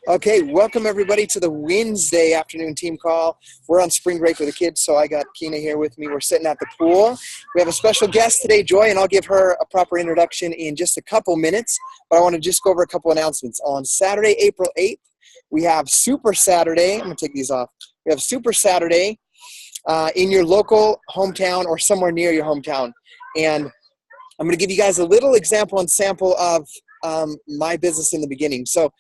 Okay, welcome everybody to the Wednesday afternoon team call. We're on spring break with the kids, so I got Keena here with me. We're sitting at the pool. We have a special guest today, Joy, and I'll give her a proper introduction in just a couple minutes, but I want to just go over a couple announcements. On Saturday, April 8th, we have Super Saturday. I'm going to take these off. We have Super Saturday in your local hometown or somewhere near your hometown. And I'm going to give you guys a little example and sample of my business in the beginning. So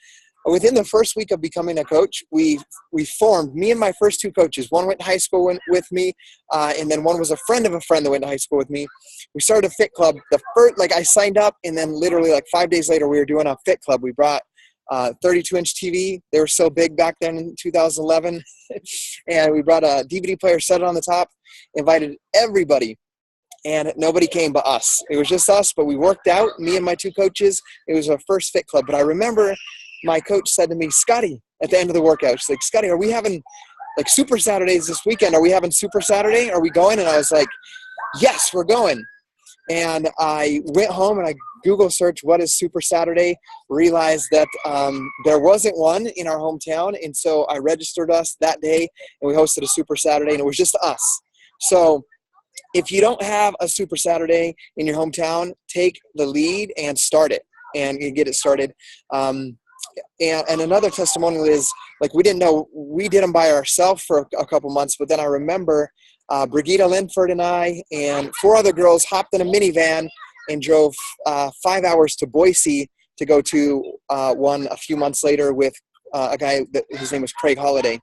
within the first week of becoming a coach, we formed, me and my first two coaches. One went to high school with me, and then one was a friend of a friend that went to high school with me. We started a fit club. I signed up, and then literally 5 days later, we were doing a fit club. We brought 32-inch TV. They were so big back then in 2011. And we brought a DVD player, set it on the top, invited everybody. And nobody came but us. It was just us, but we worked out, me and my two coaches. It was our first fit club. But I remember my coach said to me, Scotty, at the end of the workout, she's like, Scotty, are we having Super Saturdays this weekend? Are we having Super Saturday? Are we going? And I was like, yes, we're going. And I went home and I Google searched what is Super Saturday, realized that there wasn't one in our hometown. And so I registered us that day and we hosted a Super Saturday, and it was just us. So if you don't have a Super Saturday in your hometown, take the lead and start it and get it started. And another testimonial is, we didn't know, we did them by ourselves for a couple months, but then I remember Brigitte Linford and I and 4 other girls hopped in a minivan and drove 5 hours to Boise to go to one a few months later with a guy, his name was Craig Holiday.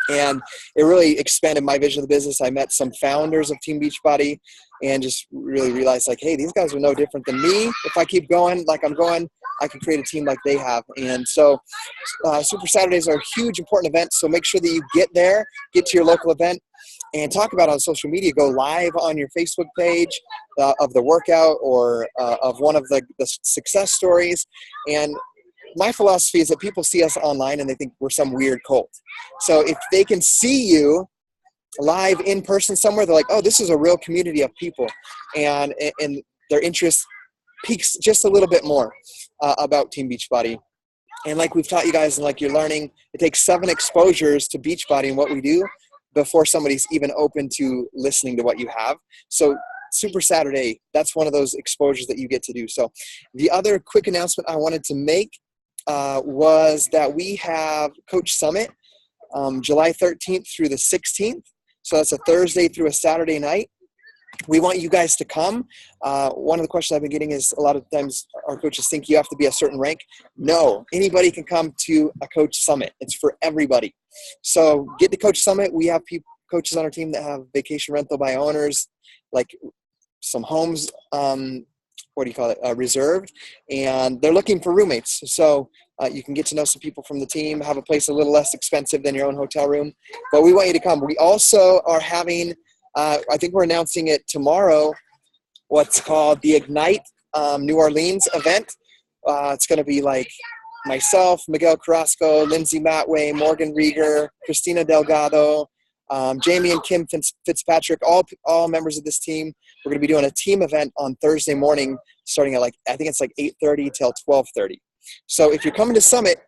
And it really expanded my vision of the business. I met some founders of Team Beachbody and just really realized, hey, these guys are no different than me. If I keep going like I'm going, I can create a team like they have. And so Super Saturdays are a huge, important event. So make sure that you get there, get to your local event, and talk about it on social media. Go live on your Facebook page of the workout or of one of the success stories. And my philosophy is that people see us online and they think we're some weird cult. So if they can see you live in person somewhere, they're like, oh, this is a real community of people. And their interest peaks just a little bit more about Team Beachbody. And like we've taught you guys, and like you're learning, it takes 7 exposures to Beachbody and what we do before somebody's even open to listening to what you have. So Super Saturday, that's one of those exposures that you get to do. So the other quick announcement I wanted to make was that we have Coach Summit July 13th through the 16th. So that's a Thursday through a Saturday night. We want you guys to come. One of the questions I've been getting is a lot of times our coaches think you have to be a certain rank. No, anybody can come to a Coach Summit. It's for everybody. So get to Coach Summit. We have coaches on our team that have vacation rental by owners, like some homes, reserved, and they're looking for roommates. So you can get to know some people from the team, have a place a little less expensive than your own hotel room. But we want you to come. We also are having, I think we're announcing it tomorrow, what's called the Ignite New Orleans event. It's going to be myself, Miguel Carrasco, Lindsay Matway, Morgan Rieger, Christina Delgado, Jamie and Kim Fitzpatrick, all members of this team. We're going to be doing a team event on Thursday morning, starting at I think it's 8:30 till 12:30. So if you're coming to Summit,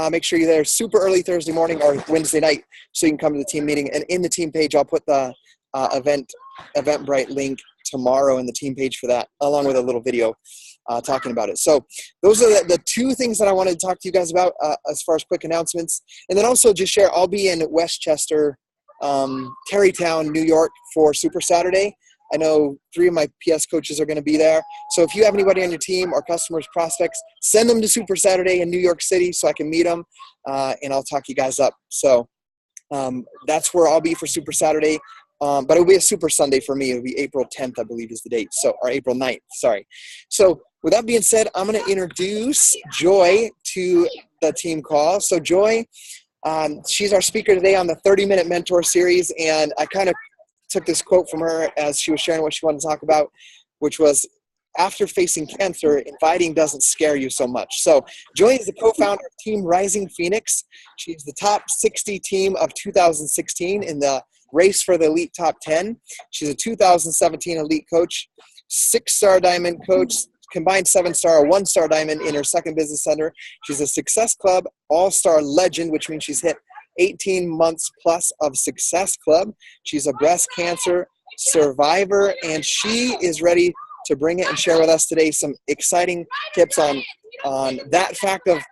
make sure you're there super early Thursday morning or Wednesday night so you can come to the team meeting. And in the team page, I'll put the Eventbrite link tomorrow in the team page for that, along with a little video talking about it. So those are the 2 things that I wanted to talk to you guys about as far as quick announcements. And then also just share, I'll be in Westchester, Tarrytown, New York for Super Saturday. I know 3 of my PS coaches are going to be there. So if you have anybody on your team or customers, prospects, send them to Super Saturday in New York City so I can meet them, and I'll talk you guys up. So that's where I'll be for Super Saturday. But it'll be a Super Sunday for me. It'll be April 10th, I believe is the date. Or April 9th, sorry. So with that being said, I'm going to introduce Joy to the team call. So Joy, she's our speaker today on the 30-Minute Mentor Series, and I kind of took this quote from her as she was sharing what she wanted to talk about, which was, after facing cancer, inviting doesn't scare you so much. So Joy is the co-founder of Team Rising Phoenix. She's the top 60 team of 2016 in the race for the Elite Top 10. She's a 2017 Elite Coach, 6-star Diamond Coach, combined 7-star, a 1-star diamond in her second business center. She's a Success Club All-Star Legend, which means she's hit 18 months plus of Success Club. She's a breast cancer survivor, and she is ready to bring it and share with us today some exciting tips on that fact of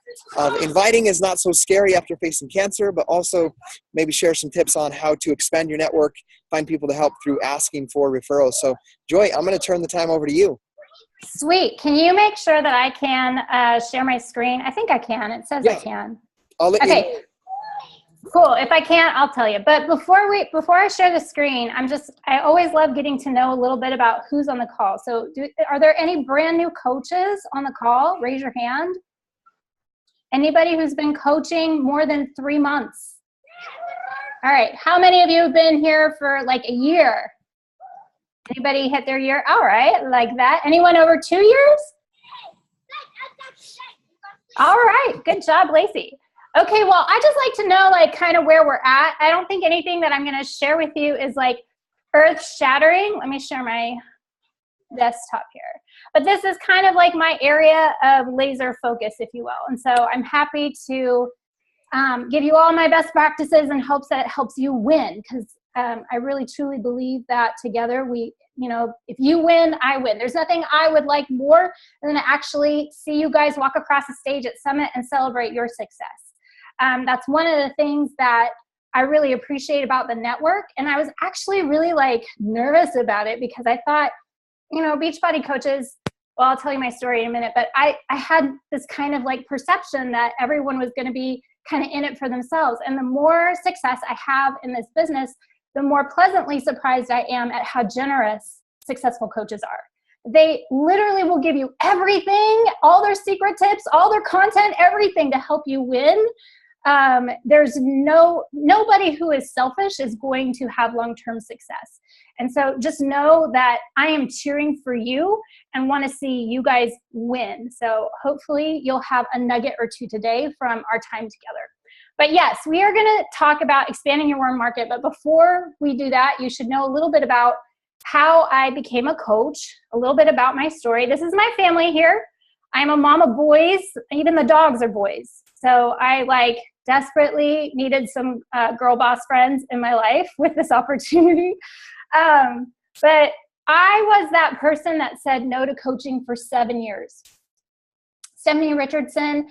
inviting is not so scary after facing cancer, but also maybe share some tips on how to expand your network, find people to help through asking for referrals. So Joy, I'm going to turn the time over to you. Sweet. Can you make sure that I can share my screen? I think I can. It says I can. I'll let you. Cool. If I can't, I'll tell you. But before I share the screen, I always love getting to know a little bit about who's on the call. So are there any brand new coaches on the call? Raise your hand. Anybody who's been coaching more than 3 months? All right. How many of you have been here for like a year? Anybody hit their year? All right. Like that. Anyone over 2 years? All right. Good job, Lacey. Okay, well, I just like to know like kind of where we're at. I don't think anything that I'm going to share with you is like earth-shattering. Let me share my desktop here. But this is kind of like my area of laser focus, if you will. And so I'm happy to give you all my best practices in hopes that it helps you win, because I really truly believe that together if you win, I win. There's nothing I would like more than to actually see you guys walk across the stage at Summit and celebrate your success. That's one of the things that I really appreciate about the network. And I was actually really like nervous about it because I thought, Beachbody coaches, well, I'll tell you my story in a minute, but I had this kind of like perception that everyone was going to be kind of in it for themselves. And the more success I have in this business, the more pleasantly surprised I am at how generous successful coaches are. They literally will give you everything, all their secret tips, all their content, everything to help you win. There's nobody who is selfish is going to have long-term success. And so just know that I am cheering for you and want to see you guys win. So hopefully you'll have a nugget or two today from our time together. But yes, we are going to talk about expanding your warm market. But before we do that, you should know a little bit about how I became a coach, a little bit about my story. This is my family here. I'm a mom of boys. Even the dogs are boys. So I desperately needed some girl boss friends in my life with this opportunity. But I was that person that said no to coaching for 7 years. Stephanie Richardson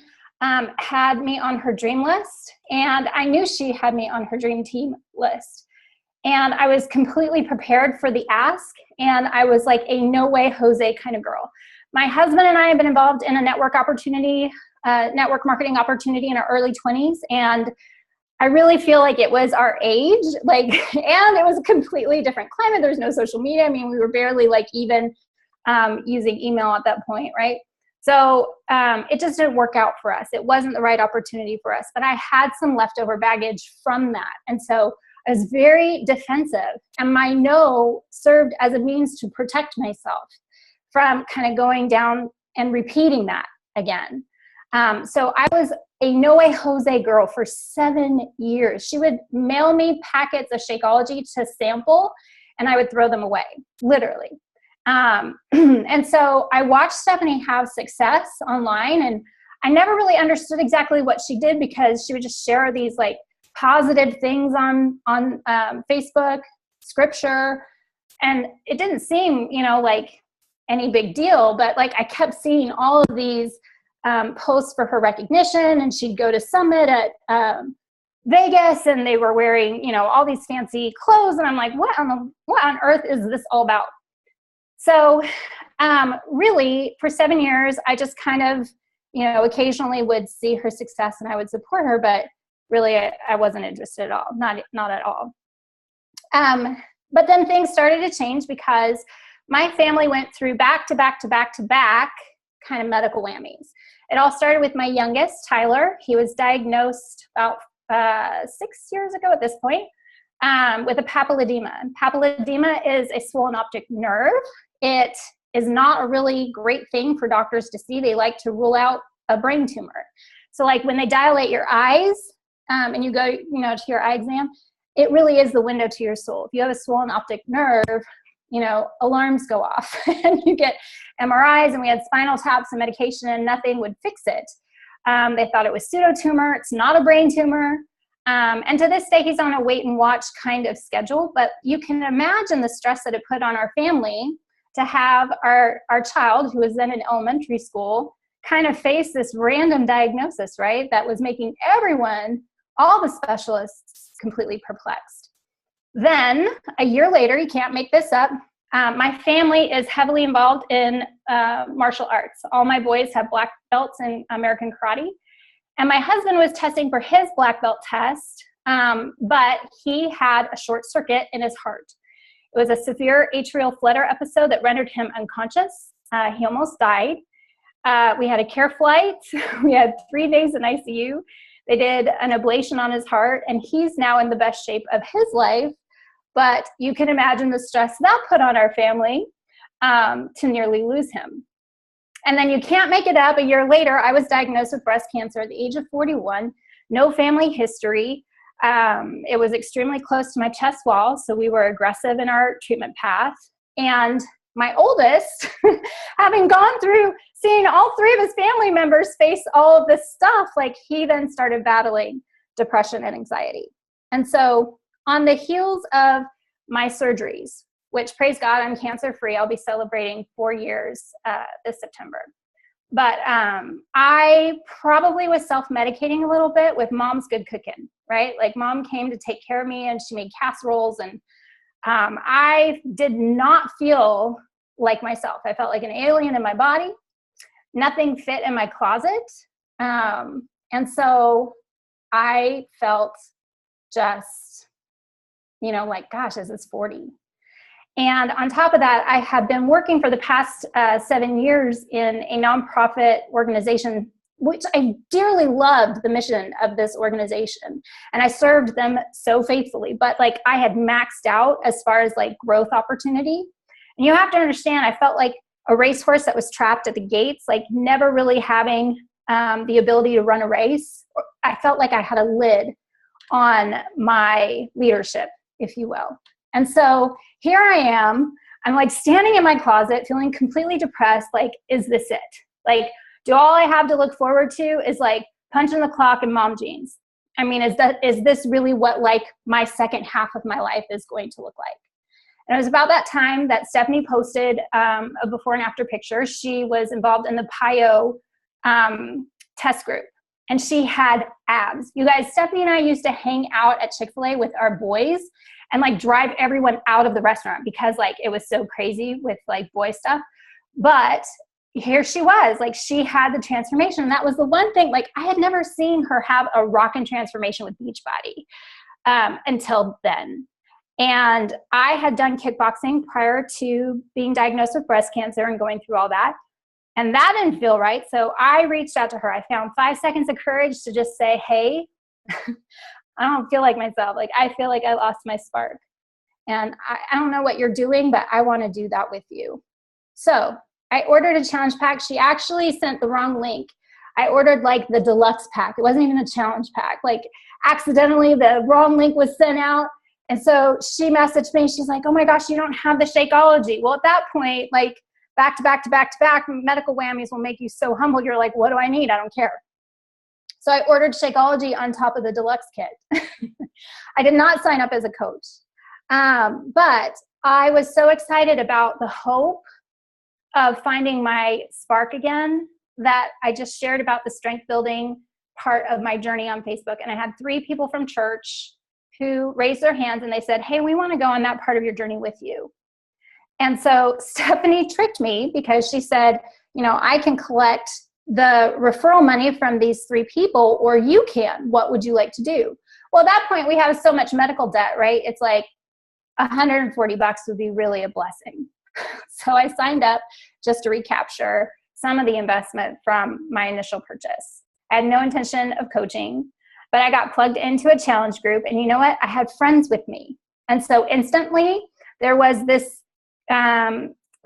had me on her dream list, and I knew she had me on her dream team list. And I was completely prepared for the ask, and I was like a no way Jose kind of girl. My husband and I have been involved in a network marketing opportunity in our early 20s, and I really feel like it was our age, and it was a completely different climate. There's no social media. I mean, we were barely even using email at that point, right? So it just didn't work out for us. It wasn't the right opportunity for us, but I had some leftover baggage from that. And so I was very defensive, and my no served as a means to protect myself from kind of going down and repeating that again. So I was a no way Jose girl for 7 years. She would mail me packets of Shakeology to sample, and I would throw them away, literally. And so I watched Stephanie have success online, and I never really understood exactly what she did, because she would just share these positive things on Facebook, scripture, and it didn't seem, like any big deal, but I kept seeing all of these posts for her recognition, and she'd go to Summit at Vegas, and they were wearing, all these fancy clothes, and I'm like, what on earth is this all about? So really, for 7 years, I just kind of, occasionally would see her success and I would support her, but really I wasn't interested at all, not at all. But then things started to change because my family went through back to back kind of medical whammies. It all started with my youngest, Tyler. He was diagnosed about 6 years ago at this point with a papilledema. Papilledema is a swollen optic nerve. It is not a really great thing for doctors to see. They like to rule out a brain tumor. So when they dilate your eyes and you go, to your eye exam, it really is the window to your soul. If you have a swollen optic nerve, alarms go off and you get MRIs, and we had spinal taps and medication, and nothing would fix it. They thought it was pseudotumor. It's not a brain tumor. And to this day, he's on a wait and watch kind of schedule, but you can imagine the stress that it put on our family to have our child, who was then in elementary school, kind of face this random diagnosis, right? That was making everyone, all the specialists, completely perplexed. Then a year later, you can't make this up, my family is heavily involved in martial arts. All my boys have black belts in American karate. And my husband was testing for his black belt test, but he had a short circuit in his heart. It was a severe atrial flutter episode that rendered him unconscious. He almost died. We had a care flight. We had 3 days in ICU. They did an ablation on his heart, and he's now in the best shape of his life. But you can imagine the stress that put on our family to nearly lose him. And then you can't make it up. A year later, I was diagnosed with breast cancer at the age of 41, no family history. It was extremely close to my chest wall, so we were aggressive in our treatment path. And my oldest, having gone through seeing all 3 of his family members face all of this stuff, like, he then started battling depression and anxiety. And so on the heels of my surgeries, which, praise God, I'm cancer-free. I'll be celebrating 4 years this September. But I probably was self-medicating a little bit with mom's good cooking, right? Like, mom came to take care of me, and she made casseroles, and I did not feel like myself. I felt like an alien in my body. Nothing fit in my closet. And so I felt just, like, gosh, this is 40. And on top of that, I have been working for the past 7 years in a nonprofit organization, which I dearly loved the mission of this organization. And I served them so faithfully, but like, I had maxed out as far as like growth opportunity. And you have to understand, I felt like a racehorse that was trapped at the gates, like never really having the ability to run a race. I felt like I had a lid on my leadership, if you will. And so here I am, I'm like standing in my closet feeling completely depressed. Like, is this it? Like, do all I have to look forward to is like punching the clock and mom jeans? I mean, is this really what like my second half of my life is going to look like? And it was about that time that Stephanie posted a before and after picture. She was involved in the PIO test group, and she had abs. You guys, Stephanie and I used to hang out at Chick-fil-A with our boys and like drive everyone out of the restaurant because like it was so crazy with like boy stuff. But here she was, like, she had the transformation. And that was the one thing, like, I had never seen her have a rockin' transformation with Beachbody until then. And I had done kickboxing prior to being diagnosed with breast cancer and going through all that. And that didn't feel right. So I reached out to her. I found 5 seconds of courage to just say, hey, I don't feel like myself. Like, I feel like I lost my spark. And I don't know what you're doing, but I want to do that with you. So I ordered a challenge pack. She actually sent the wrong link. I ordered like the deluxe pack. It wasn't even a challenge pack. Like, accidentally the wrong link was sent out. And so she messaged me. She's like, oh my gosh, you don't have the Shakeology. Well, at that point, like, back to back to back to back, medical whammies will make you so humble. You're like, what do I need? I don't care. So I ordered Shakeology on top of the deluxe kit. I did not sign up as a coach. But I was so excited about the hope of finding my spark again that I just shared about the strength building part of my journey on Facebook. And I had 3 people from church who raised their hands and they said, hey, we want to go on that part of your journey with you. And so Stephanie tricked me because she said, I can collect the referral money from these 3 people, or you can. What would you like to do? Well, at that point, we have so much medical debt, right? It's like $140 would be really a blessing. So I signed up just to recapture some of the investment from my initial purchase. I had no intention of coaching, but I got plugged into a challenge group. And you know what? I had friends with me. And so instantly there was this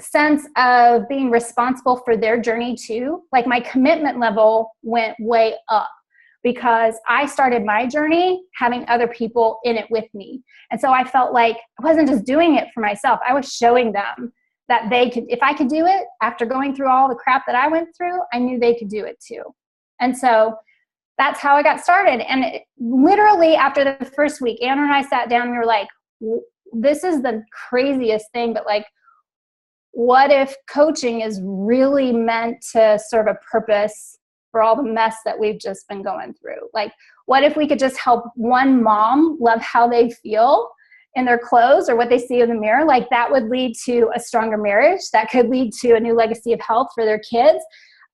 sense of being responsible for their journey too. Like, my commitment level went way up because I started my journey having other people in it with me. And so I felt like I wasn't just doing it for myself. I was showing them that they could, if I could do it after going through all the crap that I went through, I knew they could do it too. And so that's how I got started. And literally after the first week, Anna and I sat down and we were like, this is the craziest thing, but like, what if coaching is really meant to serve a purpose for all the mess that we've just been going through? Like, what if we could just help one mom love how they feel in their clothes or what they see in the mirror? Like, that would lead to a stronger marriage. That could lead to a new legacy of health for their kids.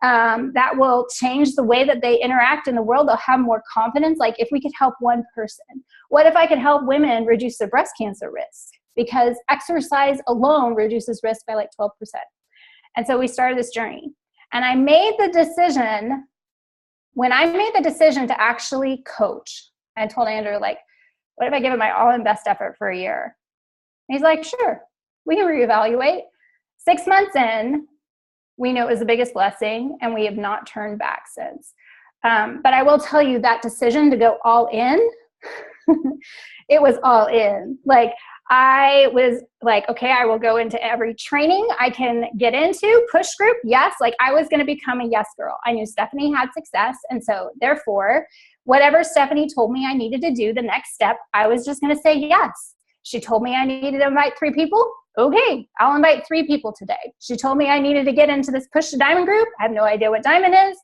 That will change the way that they interact in the world. They'll have more confidence. Like, if we could help one person, what if I could help women reduce their breast cancer risk? Because exercise alone reduces risk by like 12%. And so we started this journey. And I made the decision, when I made the decision to actually coach, I told Andrew, like, what if I give it my all and best effort for a year? And he's like, sure, we can reevaluate. 6 months in, we know it was the biggest blessing, and we have not turned back since. But I will tell you that decision to go all in, it was all in. Like, I was like, okay, I will go into every training I can get into. Push group, yes. Like, I was going to become a yes girl. I knew Stephanie had success. And so therefore, whatever Stephanie told me I needed to do, the next step, I was just going to say yes. She told me I needed to invite 3 people. Okay, I'll invite 3 people today. She told me I needed to get into this Push to Diamond group. I have no idea what Diamond is.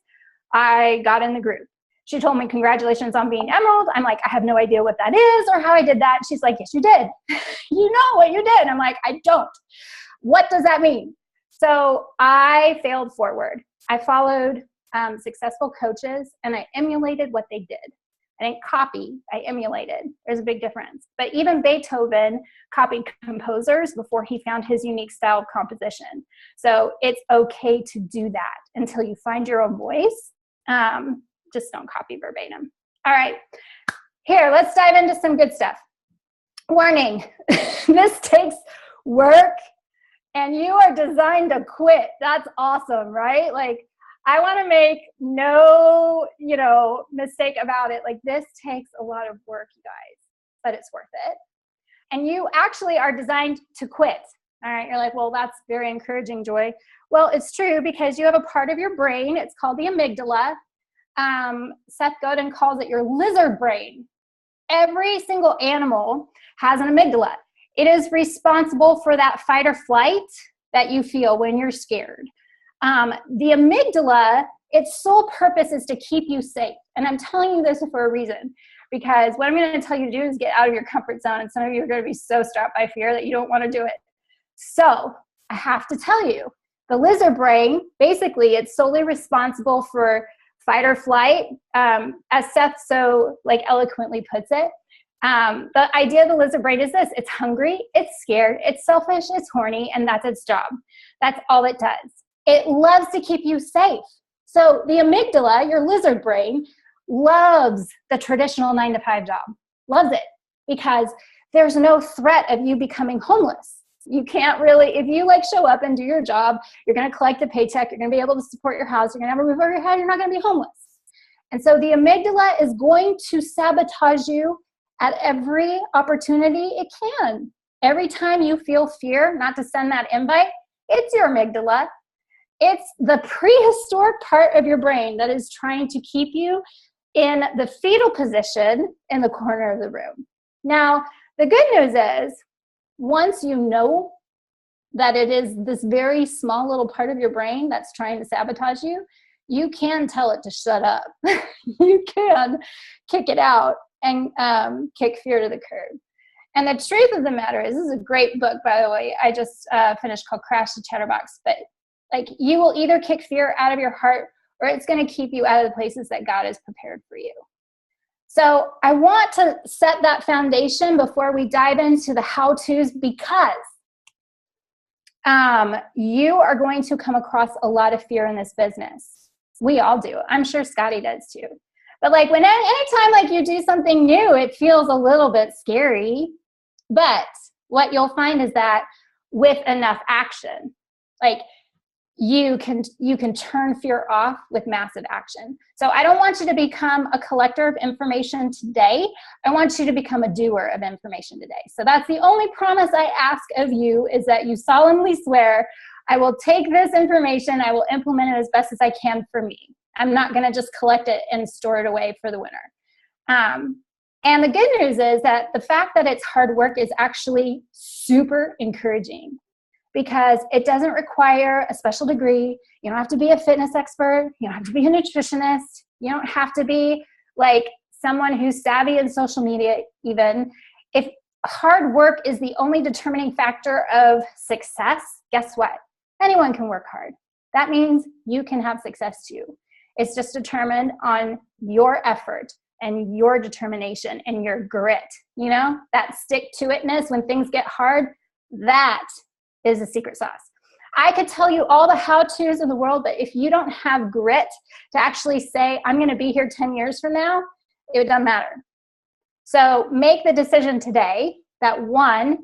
I got in the group. She told me, congratulations on being Emerald. I'm like, I have no idea what that is or how I did that. She's like, yes, you did. You know what you did. I'm like, I don't. What does that mean? So I failed forward. I followed successful coaches and I emulated what they did. I didn't copy, I emulated. There's a big difference. But even Beethoven copied composers before he found his unique style of composition. So it's okay to do that until you find your own voice. Just don't copy verbatim. All right, here, let's dive into some good stuff. Warning, this takes work and you are designed to quit. That's awesome, right? Like, I want to make no, mistake about it. Like, this takes a lot of work, you guys, but it's worth it. And you actually are designed to quit. All right. You're like, well, that's very encouraging, Joy. Well, it's true because you have a part of your brain. It's called the amygdala. Seth Godin calls it your lizard brain. Every single animal has an amygdala. It is responsible for that fight or flight that you feel when you're scared. The amygdala, its sole purpose is to keep you safe. And I'm telling you this for a reason, because what I'm going to tell you to do is get out of your comfort zone. And some of you are going to be so strapped by fear that you don't want to do it. So I have to tell you, the lizard brain, basically, it's solely responsible for fight or flight, as Seth so eloquently puts it. The idea of the lizard brain is this: it's hungry, it's scared, it's selfish, it's horny, and that's its job. That's all it does. It loves to keep you safe. So the amygdala, your lizard brain, loves the traditional 9-to-5 job, loves it, because there's no threat of you becoming homeless. You can't really, if you show up and do your job, you're going to collect a paycheck, you're going to be able to support your house, you're going to have a roof over your head, you're not going to be homeless. And so the amygdala is going to sabotage you at every opportunity it can. Every time you feel fear not to send that invite, it's your amygdala. It's the prehistoric part of your brain that is trying to keep you in the fetal position in the corner of the room. Now, the good news is, once you know that it is this very small little part of your brain that's trying to sabotage you, you can tell it to shut up. You can kick it out and kick fear to the curb. And the truth of the matter is, this is a great book, by the way, I just finished, called Crash the Chatterbox. But you will either kick fear out of your heart, or it's going to keep you out of the places that God has prepared for you. So I want to set that foundation before we dive into the how-tos, because you are going to come across a lot of fear in this business. We all do. I'm sure Scotty does too. But anytime you do something new, it feels a little bit scary. But what you'll find is that with enough action, you can turn fear off with massive action. So I don't want you to become a collector of information today. I want you to become a doer of information today. So that's the only promise I ask of you, is that you solemnly swear, I will take this information, I will implement it as best as I can for me. I'm not going to just collect it and store it away for the winter. And the good news is that the fact that it's hard work is actually super encouraging, because it doesn't require a special degree. You don't have to be a fitness expert. You don't have to be a nutritionist. You don't have to be like someone who's savvy in social media even. If hard work is the only determining factor of success, guess what? Anyone can work hard. That means you can have success too. It's just determined on your effort and your determination and your grit. You know, that stick-to-itness when things get hard, that is the secret sauce. I could tell you all the how-tos in the world, but if you don't have grit to actually say, I'm going to be here 10 years from now, it doesn't matter. So make the decision today that, one,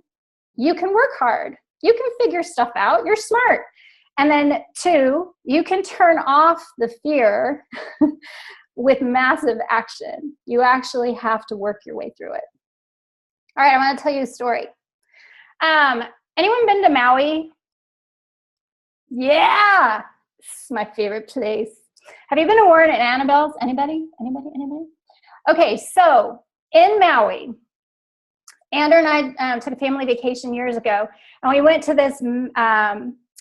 you can work hard. You can figure stuff out. You're smart. And then two, you can turn off the fear with massive action. You actually have to work your way through it. All right, I want to tell you a story. Anyone been to Maui? Yeah, this is my favorite place. Have you been to Warren and Annabelle's? Anybody? Okay, so in Maui, Andrew and I took a family vacation years ago, and we went to this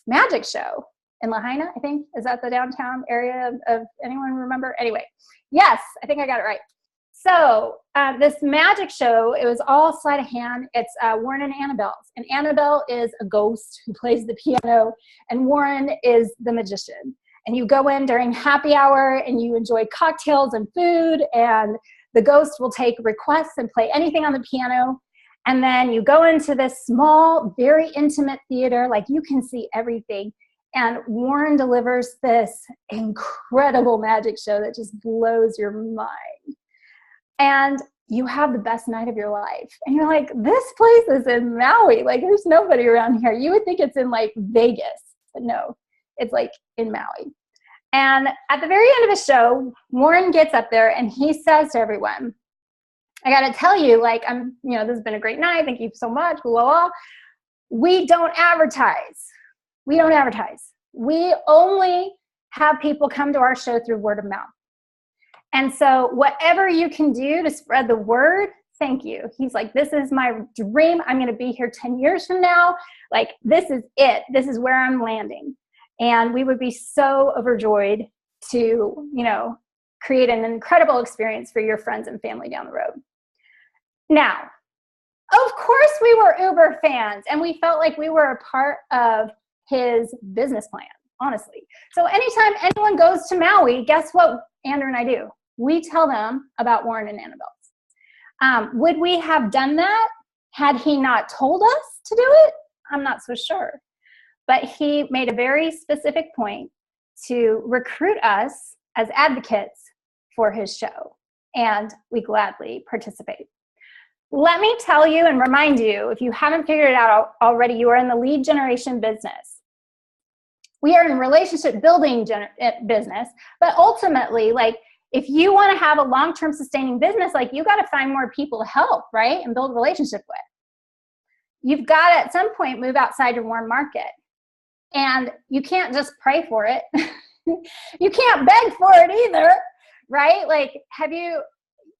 magic show in Lahaina, I think. Is that the downtown area of anyone remember? Anyway, yes, I think I got it right. So this magic show, it was all sleight of hand. It's Warren and Annabelle's. And Annabelle is a ghost who plays the piano, and Warren is the magician. And you go in during happy hour, and you enjoy cocktails and food, and the ghost will take requests and play anything on the piano. And then you go into this small, very intimate theater, like you can see everything. And Warren delivers this incredible magic show that just blows your mind. And you have the best night of your life. And you're like, this place is in Maui. Like, there's nobody around here. You would think it's in like Vegas, but no, it's like in Maui. And at the very end of the show, Warren gets up there and he says to everyone, I got to tell you, like, this has been a great night. Thank you so much. Blah, blah, blah. We don't advertise. We don't advertise. We only have people come to our show through word of mouth. And so whatever you can do to spread the word, thank you. He's like, this is my dream. I'm going to be here 10 years from now. Like, this is it. This is where I'm landing. And we would be so overjoyed to, create an incredible experience for your friends and family down the road. Now, of course we were Uber fans, and we felt like we were a part of his business plan, honestly. So anytime anyone goes to Maui, guess what Andrew and I do? We tell them about Warren and Annabelle's. Would we have done that had he not told us to do it? I'm not so sure. But he made a very specific point to recruit us as advocates for his show, and we gladly participate. Let me tell you and remind you, if you haven't figured it out already, you are in the lead generation business. We are in relationship building business, but ultimately, like, if you want to have a long-term sustaining business, like, you got to find more people to help, right? And build a relationship with. You've got to, at some point, move outside your warm market. And you can't just pray for it. You can't beg for it either, right? Like,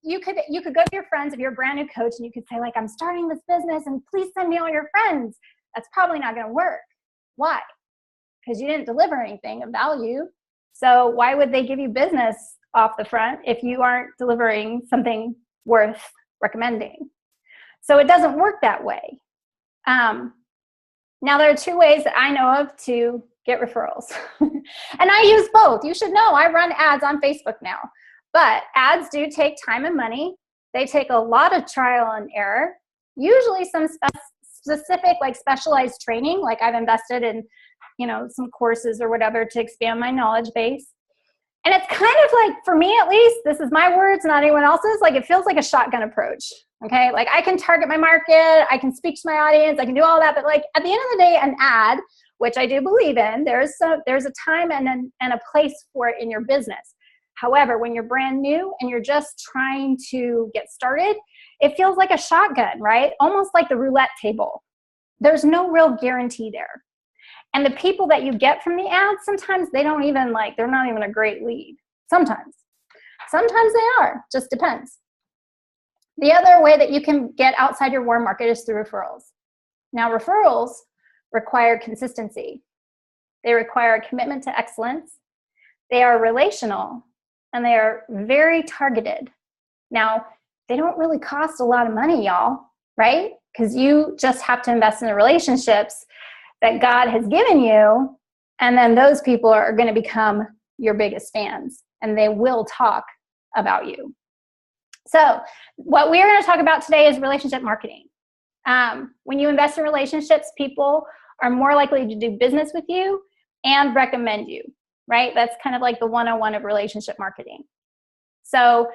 you could go to your friends if you're a brand new coach, and you could say, like, I'm starting this business and please send me all your friends. That's probably not going to work. Why? Because you didn't deliver anything of value. So why would they give you business off the front if you aren't delivering something worth recommending? So it doesn't work that way. Now, there are two ways that I know of to get referrals. And I use both. You should know I run ads on Facebook now. But ads do take time and money. They take a lot of trial and error, usually some specific, like, specialized training. Like, I've invested in, some courses or whatever to expand my knowledge base. And it's kind of like, for me at least, this is my words, not anyone else's, like, it feels like a shotgun approach. Okay, like, I can target my market, I can speak to my audience, I can do all that, but, like, at the end of the day, an ad, which I do believe in. There's a time and a place for it in your business. However, when you're brand new and you're just trying to get started, it feels like a shotgun, right? Almost like the roulette table. There's no real guarantee there. And the people that you get from the ads, sometimes they're not even a great lead. Sometimes they are, just depends. The other way that you can get outside your warm market is through referrals. Now, referrals require consistency. They require a commitment to excellence. They are relational, and they are very targeted. Now, they don't really cost a lot of money, y'all, right? Because you just have to invest in the relationships that God has given you, and then those people are going to become your biggest fans, and they will talk about you. So what we're going to talk about today is relationship marketing. When you invest in relationships, people are more likely to do business with you and recommend you, right? That's kind of like the 101 of relationship marketing. So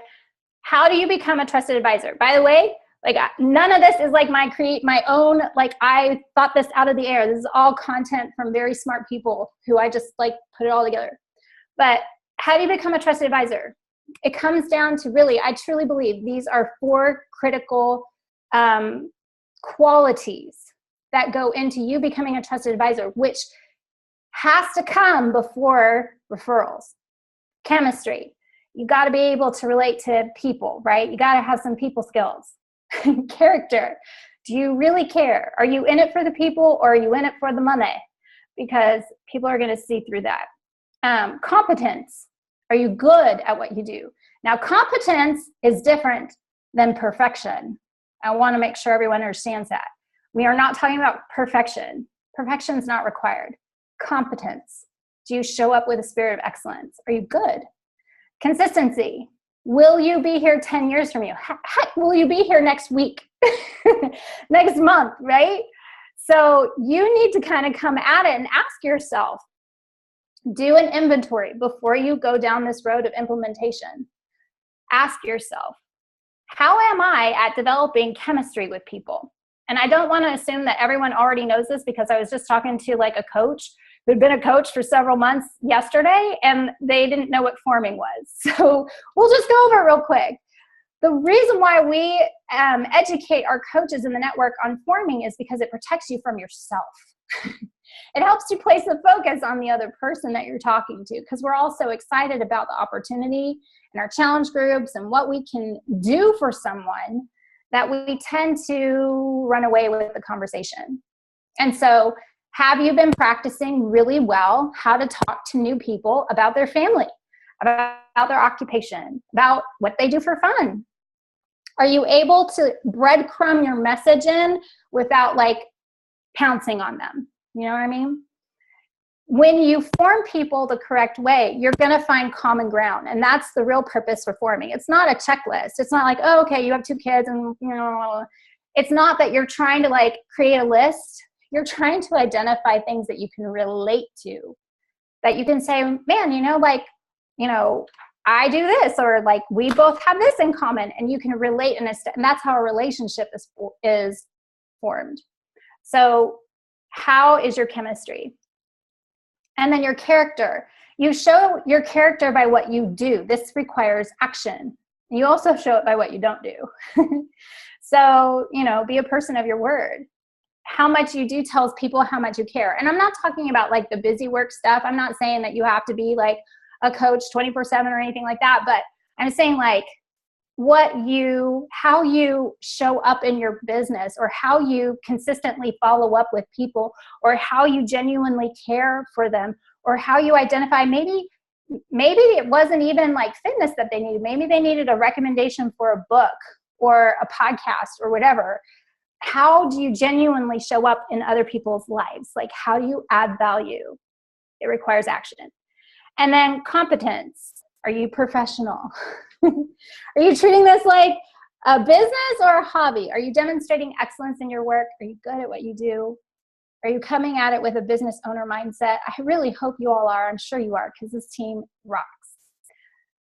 how do you become a trusted advisor? By the way, like none of this is like my own, like I thought this out of the air. This is all content from very smart people who I just like put it all together. But how do you become a trusted advisor? It comes down to really, I truly believe these are 4 critical qualities that go into you becoming a trusted advisor, which has to come before referrals. Chemistry. You got to be able to relate to people, right? You got to have some people skills. Character. Do you really care? Are you in it for the people or are you in it for the money? Because people are going to see through that. Competence. Are you good at what you do? Now, competence is different than perfection. I want to make sure everyone understands that. We are not talking about perfection. Perfection is not required. Competence. Do you show up with a spirit of excellence? Are you good? Consistency. Will you be here 10 years from you? Heck, will you be here next week? Next month, right? So you need to kind of come at it and ask yourself, do an inventory before you go down this road of implementation. Ask yourself, how am I at developing chemistry with people? And I don't want to assume that everyone already knows this, because I was just talking to like a coach who'd been a coach for several months yesterday, and they didn't know what forming was. So we'll just go over it real quick. The reason why we educate our coaches in the network on forming is because it protects you from yourself. It helps you place the focus on the other person that you're talking to, because we're all so excited about the opportunity and our challenge groups and what we can do for someone that we tend to run away with the conversation. And so, have you been practicing really well how to talk to new people about their family, about their occupation, about what they do for fun? Are you able to breadcrumb your message in without like pouncing on them? You know what I mean? When you form people the correct way, you're going to find common ground. And that's the real purpose for forming. It's not a checklist. It's not like, oh, okay, you have 2 kids and, you know, it's not that you're trying to like create a list. You're trying to identify things that you can relate to, that you can say, man, I do this, or like we both have this in common, and you can relate. And that's how a relationship is formed. So how is your chemistry? And then your character. You show your character by what you do. This requires action. You also show it by what you don't do. So, be a person of your word. How much you do tells people how much you care. And I'm not talking about like the busy work stuff. I'm not saying that you have to be like a coach 24/7 or anything like that. But I'm saying like how you show up in your business, or how you consistently follow up with people, or how you genuinely care for them, or how you identify maybe it wasn't even like fitness that they needed. Maybe they needed a recommendation for a book or a podcast or whatever. How do you genuinely show up in other people's lives? Like, how do you add value? It requires action. And then competence. Are you professional? Are you treating this like a business or a hobby? Are you demonstrating excellence in your work? Are you good at what you do? Are you coming at it with a business owner mindset? I really hope you all are. I'm sure you are, because this team rocks.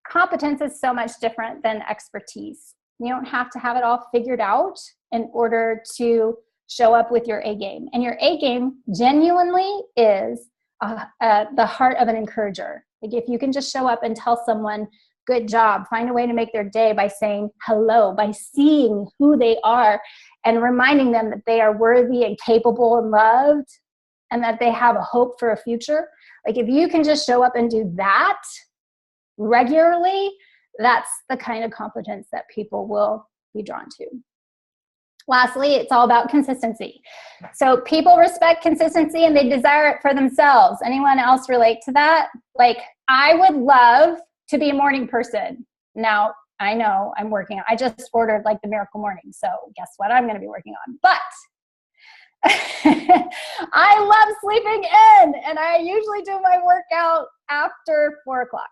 Competence is so much different than expertise. You don't have to have it all figured out in order to show up with your A game. And your A game genuinely is the heart of an encourager. Like if you can just show up and tell someone, good job, find a way to make their day by saying hello, by seeing who they are and reminding them that they are worthy and capable and loved and that they have a hope for a future. Like if you can just show up and do that regularly, that's the kind of competence that people will be drawn to. Lastly, it's all about consistency. So people respect consistency and they desire it for themselves. Anyone else relate to that? Like, I would love to be a morning person. Now, I know I'm working on, I just ordered like the Miracle Morning. So guess what I'm going to be working on? But I love sleeping in, and I usually do my workout after 4 o'clock.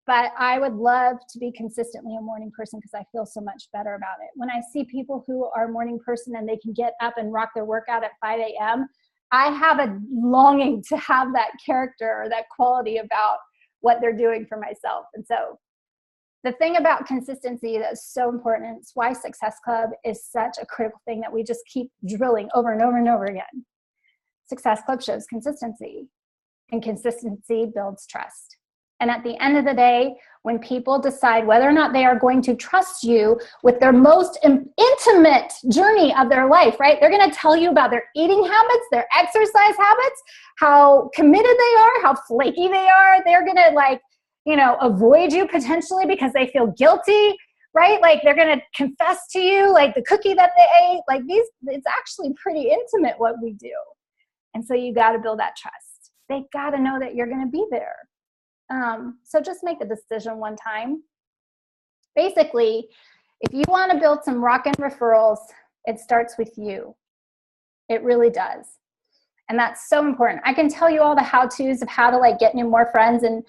But I would love to be consistently a morning person because I feel so much better about it. When I see people who are a morning person and they can get up and rock their workout at 5 a.m., I have a longing to have that character or that quality about what they're doing for myself. And so the thing about consistency that's so important, and it's why Success Club is such a critical thing that we just keep drilling over and over and over again. Success Club shows consistency, and consistency builds trust. And at the end of the day, when people decide whether or not they are going to trust you with their most intimate journey of their life, right? They're going to tell you about their eating habits, their exercise habits, how committed they are, how flaky they are. They're going to avoid you potentially because they feel guilty, right? Like they're going to confess to you like the cookie that they ate. Like it's actually pretty intimate what we do. And so you got to build that trust. They got to know that you're going to be there. So just make the decision one time. Basically, if you want to build some rockin' referrals, it starts with you. It really does. And that's so important. I can tell you all the how-tos of how to get more friends and,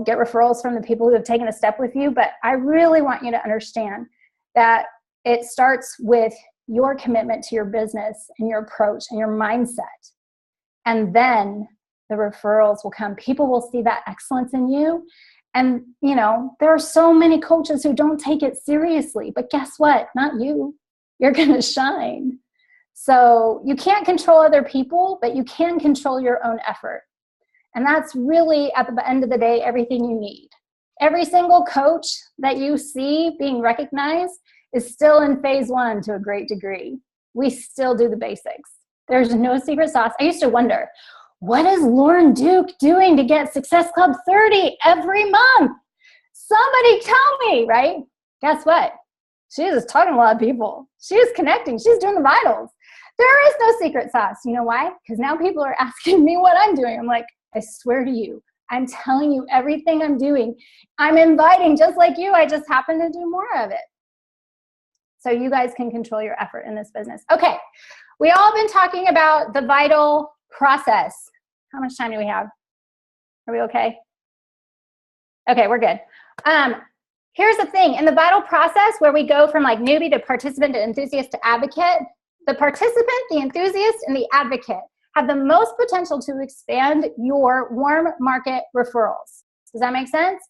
get referrals from the people who have taken a step with you. But I really want you to understand that it starts with your commitment to your business and your approach and your mindset. And then the referrals will come. People will see that excellence in you. And, there are so many coaches who don't take it seriously. But guess what? Not you. You're going to shine. So you can't control other people, but you can control your own effort. And that's really, at the end of the day, everything you need. Every single coach that you see being recognized is still in phase 1 to a great degree. We still do the basics. There's no secret sauce. I used to wonder, what is Lauren Duke doing to get Success Club 30 every month? Somebody tell me, right? Guess what? She is talking to a lot of people. She is connecting. She's doing the vitals. There is no secret sauce. You know why? Because now people are asking me what I'm doing. I'm like, I swear to you, I'm telling you everything I'm doing. I'm inviting just like you. I just happen to do more of it. So you guys can control your effort in this business. Okay. We all have been talking about the vital process. How much time do we have? Are we okay? Okay, we're good. Here's the thing. In the vital process where we go from newbie to participant to enthusiast to advocate, the participant, the enthusiast, and the advocate have the most potential to expand your warm market referrals. Does that make sense?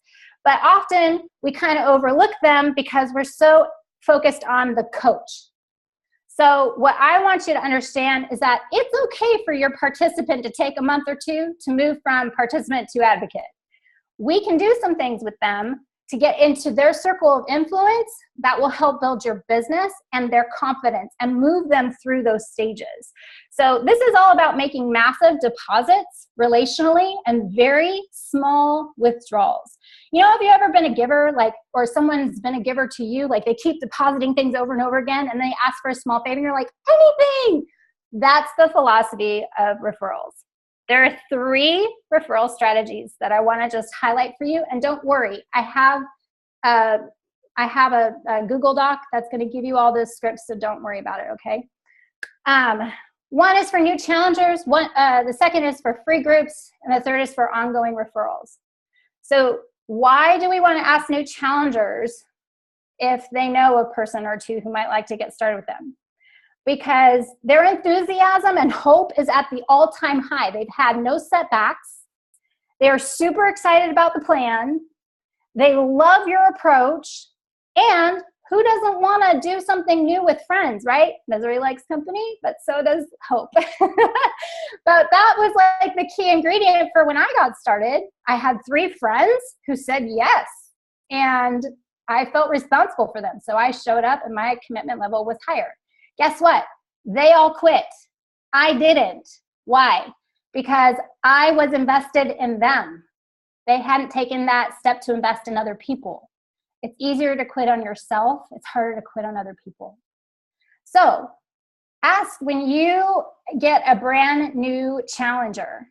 But often we kind of overlook them because we're so focused on the coach. So what I want you to understand is that it's okay for your participant to take a month or two to move from participant to advocate. We can do some things with them to get into their circle of influence that will help build your business and their confidence and move them through those stages. So this is all about making massive deposits relationally and very small withdrawals. Have you ever been a giver, or someone's been a giver to you, they keep depositing things over and over again and they ask for a small favor and you're like, anything. That's the philosophy of referrals. There are 3 referral strategies that I want to just highlight for you. And don't worry, I have a Google Doc that's going to give you all the scripts, so don't worry about it, okay? One is for new challengers, the second is for free groups, and the third is for ongoing referrals. So why do we want to ask new challengers if they know a person or two who might like to get started with them? Because their enthusiasm and hope is at the all-time high. They've had no setbacks. They are super excited about the plan. They love your approach. And Who doesn't want to do something new with friends, right? Misery likes company, but so does hope. But that was like the key ingredient for when I got started. I had 3 friends who said yes, and I felt responsible for them. So I showed up and my commitment level was higher. Guess what? They all quit. I didn't. Why? Because I was invested in them. They hadn't taken that step to invest in other people. It's easier to quit on yourself. It's harder to quit on other people. So ask when you get a brand new challenger.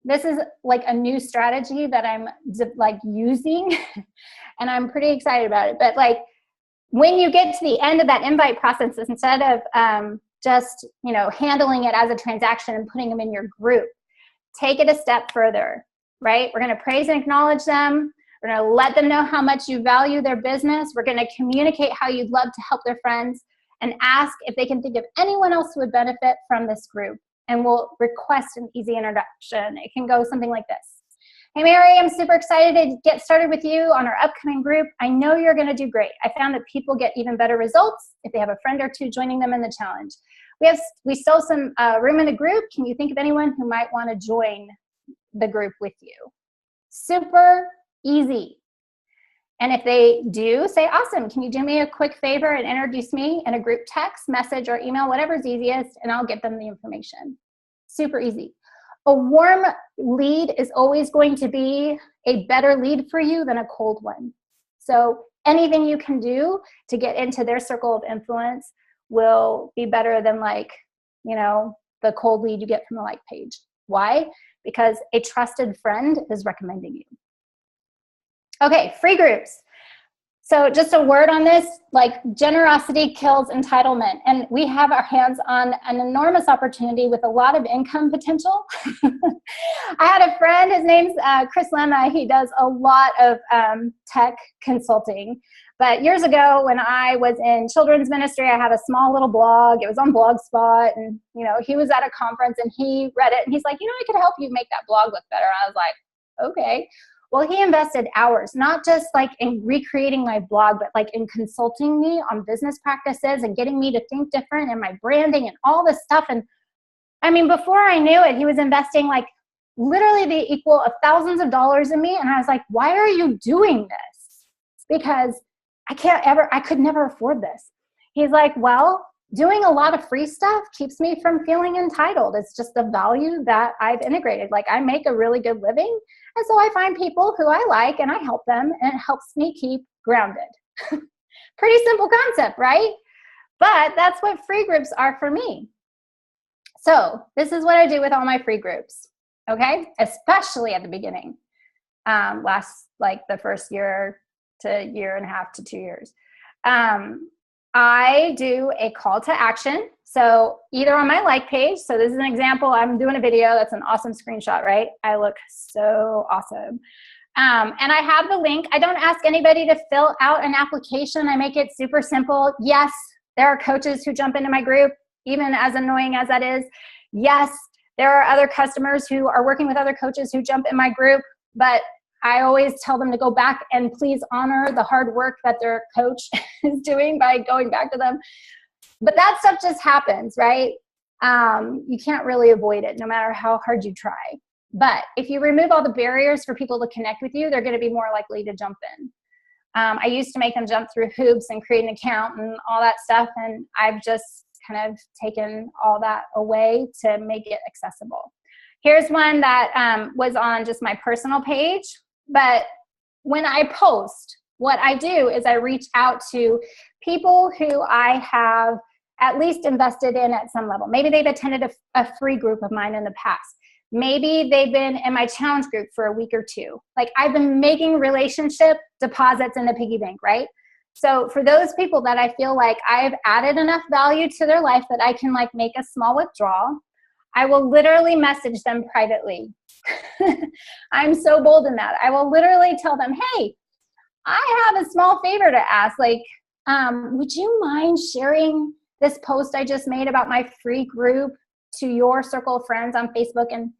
This is like a new strategy that I'm like using and I'm pretty excited about it. But like when you get to the end of that invite process, instead of just, handling it as a transaction and putting them in your group, take it a step further, right? We're going to praise and acknowledge them. We're going to let them know how much you value their business. We're going to communicate how you'd love to help their friends and ask if they can think of anyone else who would benefit from this group. And we'll request an easy introduction. It can go something like this. Hey, Mary, I'm super excited to get started with you on our upcoming group. I know you're going to do great. I found that people get even better results if they have a friend or 2 joining them in the challenge. We still some room in the group. Can you think of anyone who might want to join the group with you? Super easy. And if they do, say, awesome, can you do me a quick favor and introduce me in a group text, message, or email, whatever's easiest, and I'll get them the information. Super easy. A warm lead is always going to be a better lead for you than a cold one. So anything you can do to get into their circle of influence will be better than the cold lead you get from the like page. Why? Because a trusted friend is recommending you. Okay, free groups. So just a word on this, like generosity kills entitlement. And we have our hands on an enormous opportunity with a lot of income potential. I had a friend, his name's Chris Lemma. He does a lot of tech consulting. But years ago when I was in children's ministry, I had a small little blog. It was on Blogspot. And, he was at a conference and he read it. And he's like, I could help you make that blog look better. I was like, okay. Well, he invested hours, not just like in recreating my blog, but like in consulting me on business practices and getting me to think different and my branding and all this stuff. And I mean, before I knew it, he was investing like literally the equal of thousands of dollars in me. And I was like, why are you doing this? Because I could never afford this. He's like, well, doing a lot of free stuff keeps me from feeling entitled. It's just the value that I've integrated. Like I make a really good living. And so I find people who I like and I help them and it helps me keep grounded. Pretty simple concept, right? But that's what free groups are for me. So this is what I do with all my free groups, okay? Especially at the beginning, last like the first year to year and a half to 2 years. I do a call to action. So either on my like page, so this is an example, I'm doing a video, that's an awesome screenshot, right? I look so awesome. And I have the link. I don't ask anybody to fill out an application. I make it super simple. Yes, there are coaches who jump into my group, even as annoying as that is. Yes, there are other customers who are working with other coaches who jump in my group, but I always tell them to go back and please honor the hard work that their coach is doing by going back to them. But that stuff just happens, right? You can't really avoid it no matter how hard you try. But if you remove all the barriers for people to connect with you, they're going to be more likely to jump in. I used to make them jump through hoops and create an account and all that stuff. And I've just kind of taken all that away to make it accessible. Here's one that was on just my personal page. But when I post, what I do is I reach out to people who I have at least invested in at some level. Maybe they've attended a free group of mine in the past. Maybe they've been in my challenge group for a week or 2. Like I've been making relationship deposits in the piggy bank, right? So for those people that I feel like I've added enough value to their life that I can like make a small withdrawal, I will literally message them privately. I'm so bold in that. I will literally tell them, hey, I have a small favor to ask. Like, would you mind sharing this post I just made about my free group to your circle of friends on Facebook and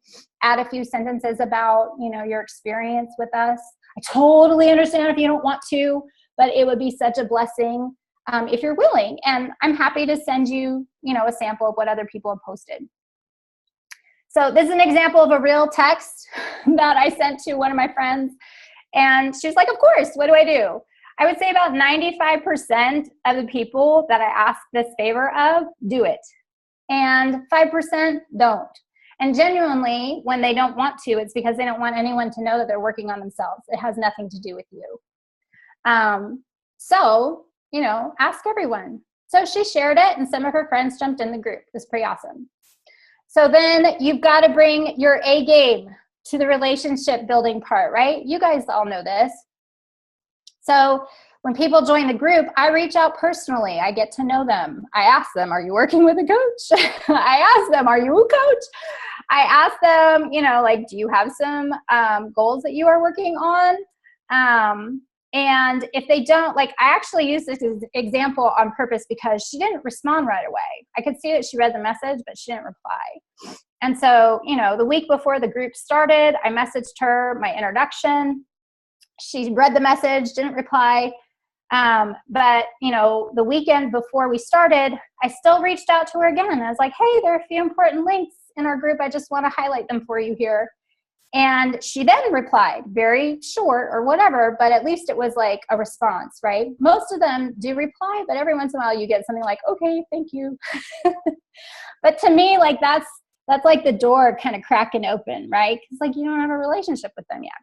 add a few sentences about, your experience with us? I totally understand if you don't want to, but it would be such a blessing if you're willing. And I'm happy to send you, a sample of what other people have posted. So this is an example of a real text that I sent to one of my friends. And she was like, of course, what do I do? I would say about 95% of the people that I ask this favor of do it. And 5% don't. And genuinely, when they don't want to, it's because they don't want anyone to know that they're working on themselves. It has nothing to do with you. So, ask everyone. So she shared it, and some of her friends jumped in the group. It was pretty awesome. So then you've got to bring your A game to the relationship building part, right? You guys all know this. So when people join the group, I reach out personally. I get to know them. I ask them, are you working with a coach? I ask them, are you a coach? I ask them, do you have some goals that you are working on? And if they don't, I actually used this example on purpose because she didn't respond right away. I could see that she read the message, but she didn't reply. And so, the week before the group started, I messaged her my introduction. She read the message, didn't reply. But the weekend before we started, I still reached out to her again. I was like, hey, there are a few important links in our group. I just want to highlight them for you here. And she then replied, very short or whatever, but at least it was like a response, right? Most of them do reply, but every once in a while you get something like, okay, thank you. But to me, that's like the door kind of cracking open, right? Because you don't have a relationship with them yet.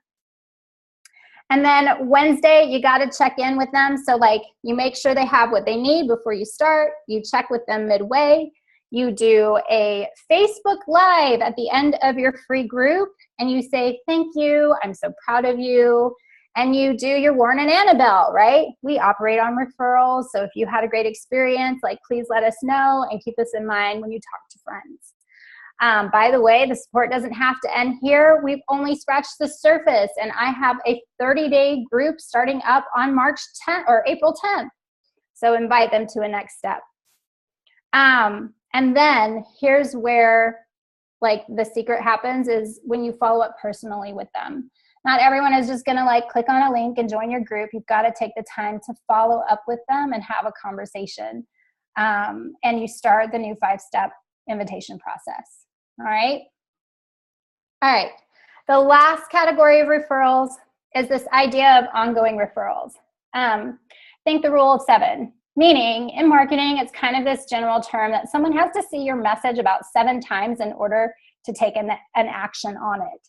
And then Wednesday, you got to check in with them. So you make sure they have what they need before you start. You check with them midway. You do a Facebook Live at the end of your free group, and you say, thank you, I'm so proud of you. And you do your Warren and Annabelle, right? We operate on referrals. So if you had a great experience, please let us know and keep us in mind when you talk to friends. By the way, the support doesn't have to end here. We've only scratched the surface, and I have a 30-day group starting up on March 10th or April 10th. So invite them to a next step. And then here's where the secret happens is when you follow up personally with them. Not everyone is just going to click on a link and join your group. You've got to take the time to follow up with them and have a conversation. And you start the new 5-step invitation process. All right. All right. The last category of referrals is this idea of ongoing referrals. Think the rule of 7. Meaning, in marketing, it's kind of this general term that someone has to see your message about 7 times in order to take an action on it.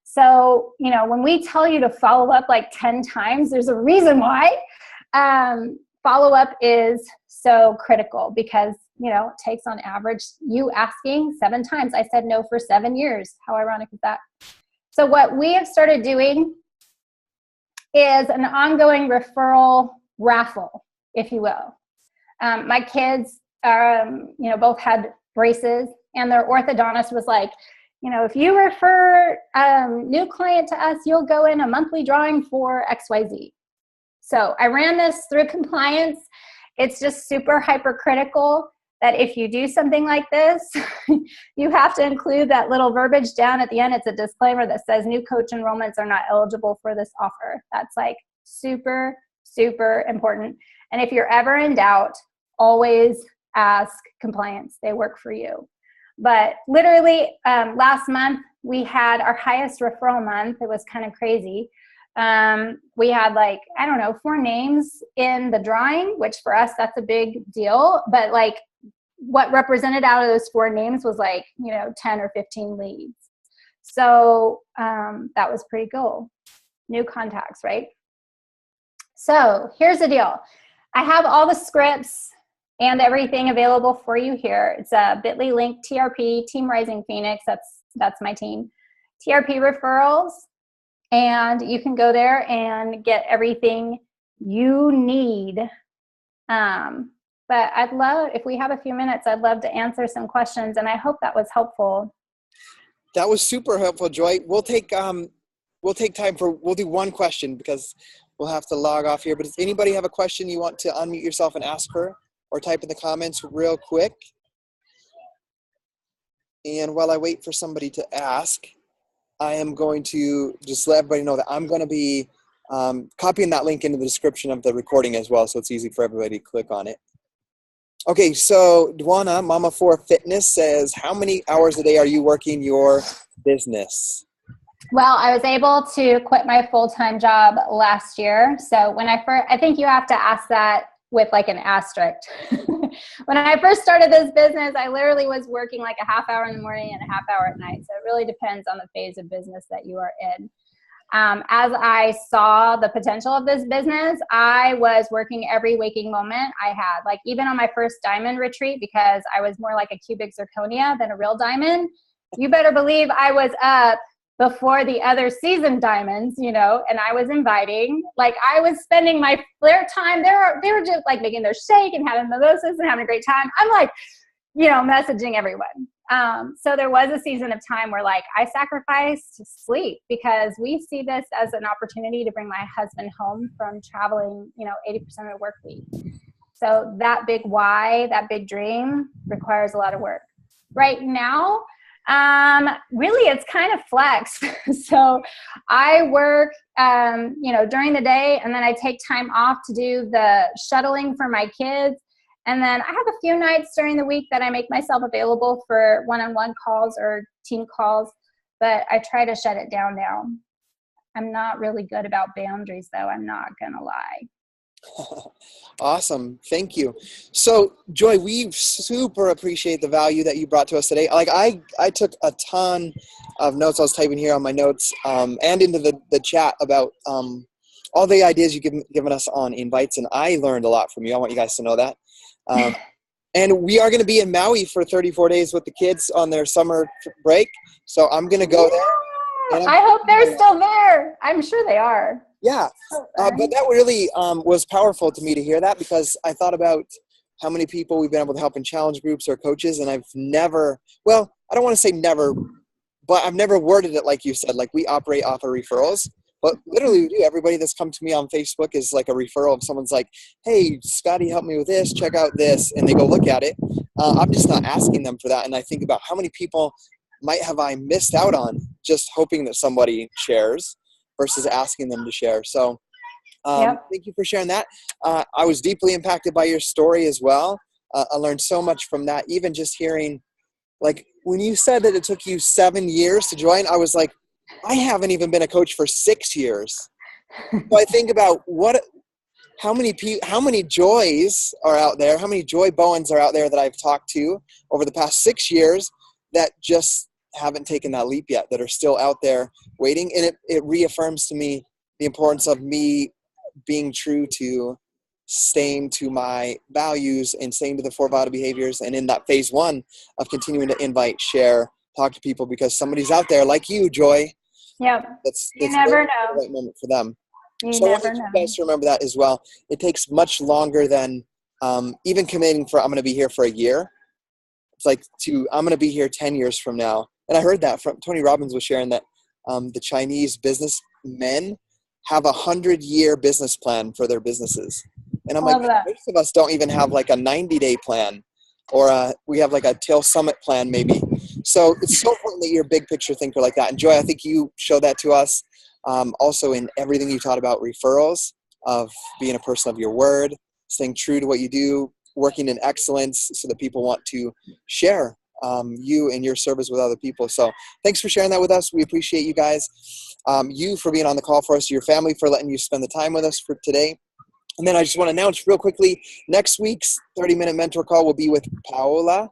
So, when we tell you to follow up 10 times, there's a reason why. Follow-up is so critical because, it takes on average you asking 7 times. I said no for 7 years. How ironic is that? So what we have started doing is an ongoing referral raffle, if you will. My kids, both had braces, and their orthodontist was like, if you refer a new client to us, you'll go in a monthly drawing for XYZ. So I ran this through compliance. It's just super hypercritical that if you do something like this, you have to include that little verbiage down at the end. It's a disclaimer that says new coach enrollments are not eligible for this offer. That's super, super important. And if you're ever in doubt, always ask compliance. They work for you. But literally last month, we had our highest referral month. It was kind of crazy. We had 4 names in the drawing, which for us, that's a big deal. But what represented out of those 4 names was 10 or 15 leads. So that was pretty cool. New contacts, right? So here's the deal. I have all the scripts and everything available for you here. It's a bit.ly link, TRP, Team Rising Phoenix. That's my team. TRP referrals. And you can go there and get everything you need. But I'd love, if we have a few minutes, I'd love to answer some questions. And I hope that was helpful. That was super helpful, Joy. We'll take time we'll do one question because we'll have to log off here. But does anybody have a question you want to unmute yourself and ask her, or type in the comments real quick? And while I wait for somebody to ask, I am going to just let everybody know that I'm going to be copying that link into the description of the recording as well, so it's easy for everybody to click on it. Okay, so Dwana, Mama for Fitness, says, how many hours a day are you working your business? Well, I was able to quit my full-time job last year. So when I think you have to ask that with like an asterisk. When I first started this business, I literally was working like a half hour in the morning and a half hour at night. So it really depends on the phase of business that you are in. As I saw the potential of this business, I was working every waking moment I had. Like even on my first diamond retreat, because I was more like a cubic zirconia than a real diamond, you better believe I was up before the other seasoned diamonds, and I was inviting, like I was spending their time, they were just like making their shake and having mimosas and having a great time. I'm like, messaging everyone. So there was a season of time where like I sacrificed sleep because we see this as an opportunity to bring my husband home from traveling, 80% of the work week. So that big why, that big dream requires a lot of work. Right now, really it's kind of flex. So I work, during the day, and then I take time off to do the shuttling for my kids. And then I have a few nights during the week that I make myself available for one-on-one calls or team calls, but I try to shut it down now. I'm not really good about boundaries though. I'm not gonna lie. Awesome. Thank you. So Joy, we super appreciate the value that you brought to us today. Like I took a ton of notes. I was typing here on my notes and into the chat about all the ideas you've given us on invites. And I learned a lot from you. I want you guys to know that. And we are going to be in Maui for 34 days with the kids on their summer break. So I'm going to go there. And I hope they're still there. I'm sure they are. Yeah. But that really was powerful to me to hear that, because I thought about how many people we've been able to help in challenge groups or coaches. And I've never, well, I don't want to say never, but I've never worded it like you said, like we operate off of referrals. But literally we do. Everybody that's come to me on Facebook is like a referral of someone's like, hey, Scotty, help me with this. Check out this. And they go look at it. I'm just not asking them for that. And I think about how many people might have I missed out on just hoping that somebody shares versus asking them to share. So Thank you for sharing that. I was deeply impacted by your story as well. I learned so much from that. Even just hearing, like when you said that it took you 7 years to join, I was like, I haven't even been a coach for 6 years. So I think about how many Joys are out there, how many Joy Bowens are out there that I've talked to over the past 6 years that just haven't taken that leap yet, that are still out there waiting. And it reaffirms to me the importance of me being true to staying to my values and staying to the 4 vital behaviors. And in that phase 1 of continuing to invite, share, talk to people, because somebody's out there like you, Joy. Yep. That's you never know. The right moment for them. So I want you guys to remember that as well. It takes much longer than even committing for, I'm going to be here for a year. It's like I'm going to be here 10 years from now. And I heard that from Tony Robbins was sharing that the Chinese businessmen have 100-year business plan for their businesses. And I'm like, most of us don't even have like a 90-day plan, or we have like a till summit plan maybe. So it's so important that you're a big picture thinker like that. And Joy, I think you showed that to us also in everything you taught about referrals, of being a person of your word, staying true to what you do, working in excellence so that people want to share you and your service with other people. So thanks for sharing that with us. We appreciate you guys. You for being on the call for us, your family for letting you spend the time with us for today. And then I just want to announce real quickly, next week's 30-minute mentor call will be with Paola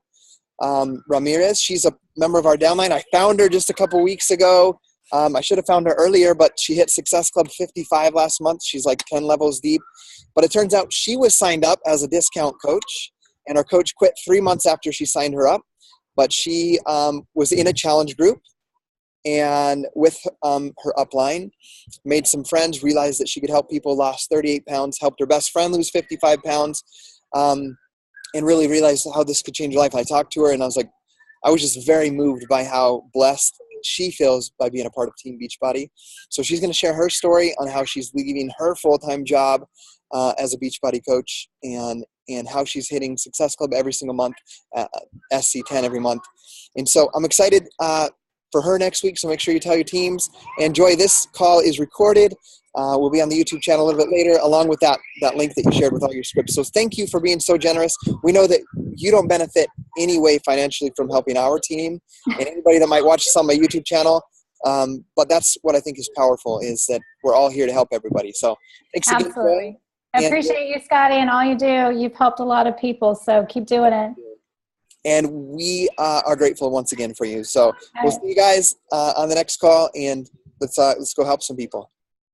Ramirez. She's a member of our downline. I found her just a couple weeks ago. I should have found her earlier, but she hit Success Club 55 last month. She's like 10 levels deep. But it turns out she was signed up as a discount coach, and our coach quit 3 months after she signed her up. But she was in a challenge group, and with her upline, made some friends, realized that she could help people, lost 38 pounds, helped her best friend lose 55 pounds, and really realized how this could change her life. I talked to her, and I was just very moved by how blessed she feels by being a part of Team Beachbody. So she's going to share her story on how she's leaving her full-time job as a Beachbody coach, and how she's hitting Success Club every single month, SC10 every month. And so I'm excited for her next week, so make sure you tell your teams. And Joy, this call is recorded. will be on the YouTube channel a little bit later, along with that link that you shared with all your scripts. So thank you for being so generous. We know that you don't benefit any way financially from helping our team and anybody that might watch this on my YouTube channel. But that's what I think is powerful, is that we're all here to help everybody. So thanks again. Absolutely. I appreciate you, Scotty, and all you do. You've helped a lot of people, so keep doing it. And we are grateful once again for you. So we'll see you guys on the next call, and let's go help some people.